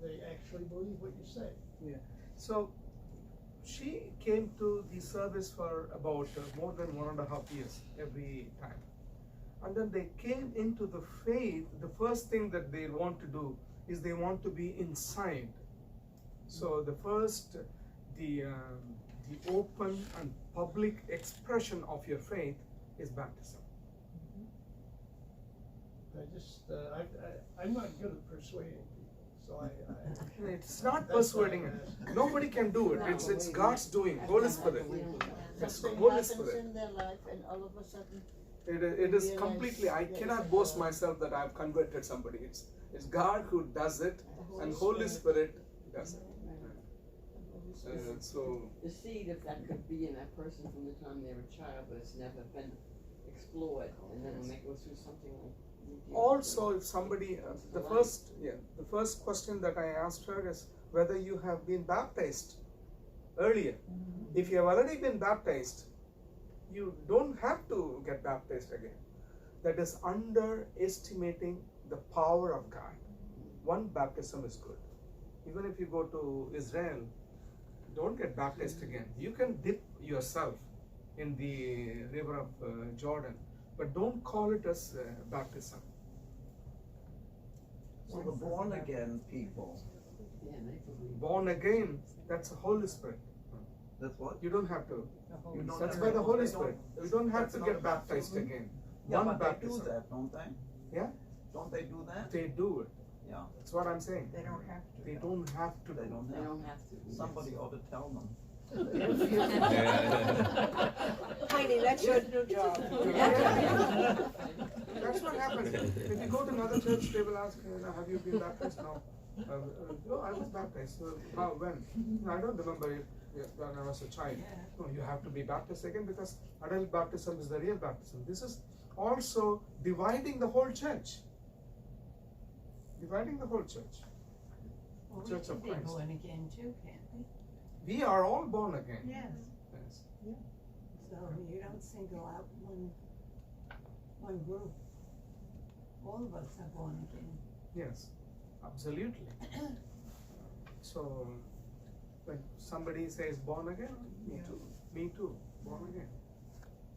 they actually believe what you say. Yeah. So she came to the service for about more than 1.5 years every time. And then they came into the faith. The first thing that they want to do is they want to be inside. So the first, the open and public expression of your faith is baptism. I'm not good at persuading people, so It's not persuading. Nobody can do it. It's God's doing. Holy Spirit. It's Something Holy happens Spirit. in their life, and all of a sudden, It is completely. I cannot boast myself that I've converted somebody. It's God who does it, and Holy Spirit does it. So the seed, if that could be in that person from the time they were a child, but it's never been explored, and then when they go through something like. also, if somebody, the first question that I asked her is whether you have been baptized earlier. If you have already been baptized, you don't have to get baptized again. That is underestimating the power of God. One baptism is good. Even if you go to Israel, don't get baptized again. You can dip yourself in the river of Jordan, but don't call it as baptism. So the born again people. Yeah, they believe. Born again, that's the Holy Spirit. That's what? You don't have to. You don't That's have by to- the Holy they Spirit. don't- You don't have that's to not get a baptized baptism. again. Yeah, One but baptism. they do that, don't they? Yeah, Don't they do that? they do it. Yeah. That's what I'm saying. They don't have to. They don't have to. They don't They have. don't have to. Somebody ought to tell them. Heidi, that's your new job. That's what happens. If you go to another church, they will ask, have you been baptized? No. No, I was baptized. How, when? No, I don't remember it when I was a child. No, you have to be baptized again because adult baptism is the real baptism. This is also dividing the whole church. Dividing the whole church. Well, we Church can of be Christ. born again too, can't we? We are all born again. Yes. Yes. So you don't single out one group. All of us are born again. Yes, absolutely. So, when somebody says born again, me too, born again.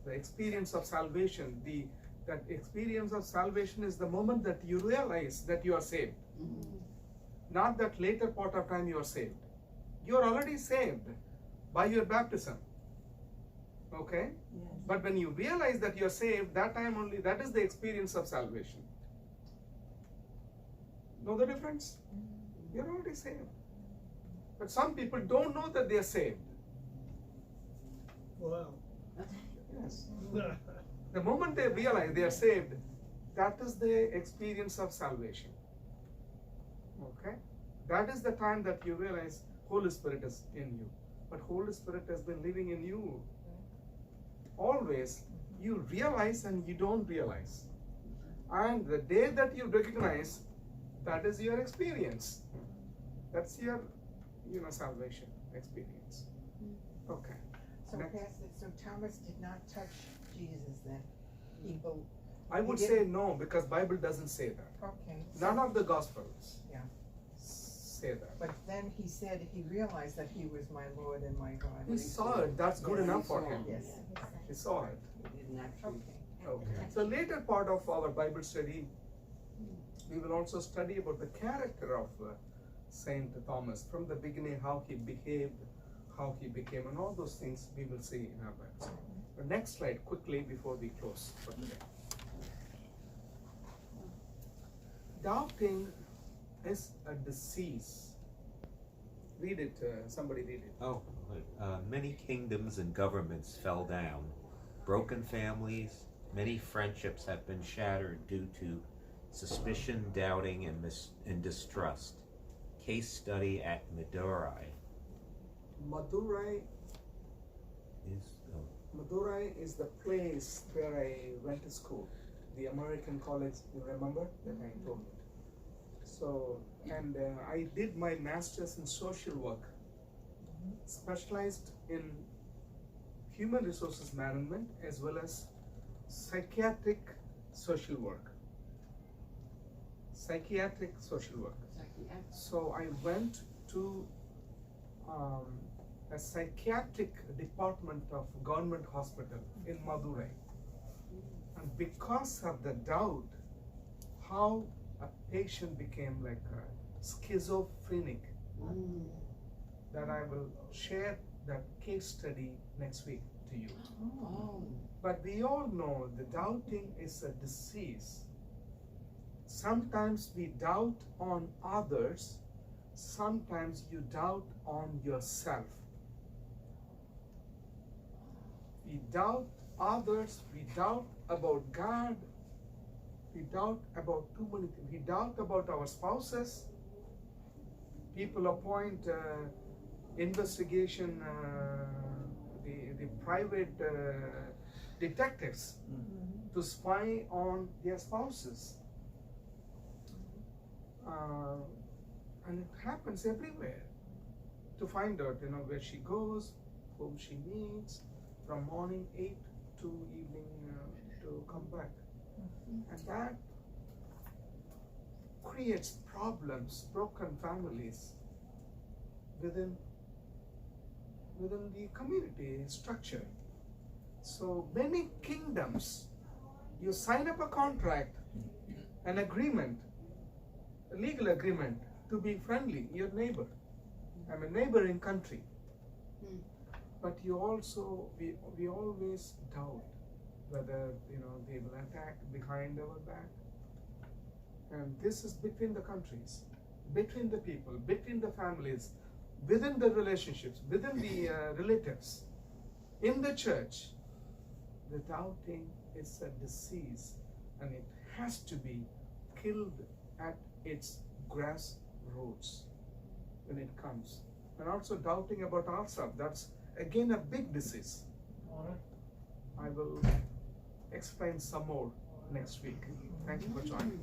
The experience of salvation, that experience of salvation is the moment that you realize that you are saved. Not that later part of time you are saved. You are already saved by your baptism. Okay? Yes. But when you realize that you are saved, that time only, that is the experience of salvation. Know the difference? You're already saved. But some people don't know that they are saved. Wow. Yes. The moment they realize they are saved, that is the experience of salvation. Okay? That is the time that you realize Holy Spirit is in you. But Holy Spirit has been living in you. Always, you realize and you don't realize. And the day that you recognize, that is your experience. That's your, salvation experience. Okay. So Next. Pastor, so Thomas did not touch Jesus then? People. I would He say didn't- no, because Bible doesn't say that. Okay. None of the Gospels Yeah. say that. But then he said he realized that he was my Lord and my God. He saw it. That's good Yes, enough he for saw him. it. Yes. He saw it. They didn't actually. Okay. Okay. So later part of our Bible study, we will also study about the character of Saint Thomas from the beginning, how he behaved, how he became, and all those things we will see in our Bible. The next slide, quickly before we close for today. Doubting is a disease. Read it. Somebody read it. Oh, many kingdoms and governments fell down. Broken families, many friendships have been shattered due to suspicion, doubting, and distrust. Case study at Madurai Madurai is the place where I went to school. The American college, you remember that I told you. So, and I did my master's in social work, specialized in human resources management as well as psychiatric social work. Psychiatric social work. Yeah. So I went to a psychiatric department of government hospital in Madurai. And because of the doubt, how a patient became like a schizophrenic, that I will share that case study next week to you. Oh. But we all know the doubting is a disease. Sometimes we doubt on others, sometimes you doubt on yourself. We doubt others, we doubt about God, we doubt about too many things. We doubt about our spouses. People appoint investigation, the private detectives to spy on their spouses. And it happens everywhere, to find out, where she goes, whom she meets, from morning 8 to evening to come back. And that creates problems, broken families within the community structure. So many kingdoms, you sign up a contract, an agreement, a legal agreement to be friendly, your neighbor. I'm a neighboring country. But you also, we always doubt whether, they will attack behind our back. And this is between the countries, between the people, between the families, within the relationships, within the relatives, in the church. The doubting is a disease, and it has to be killed at its grassroots when it comes. And also doubting about ourselves, that's again a big disease. I will explain some more next week. Thank you for joining.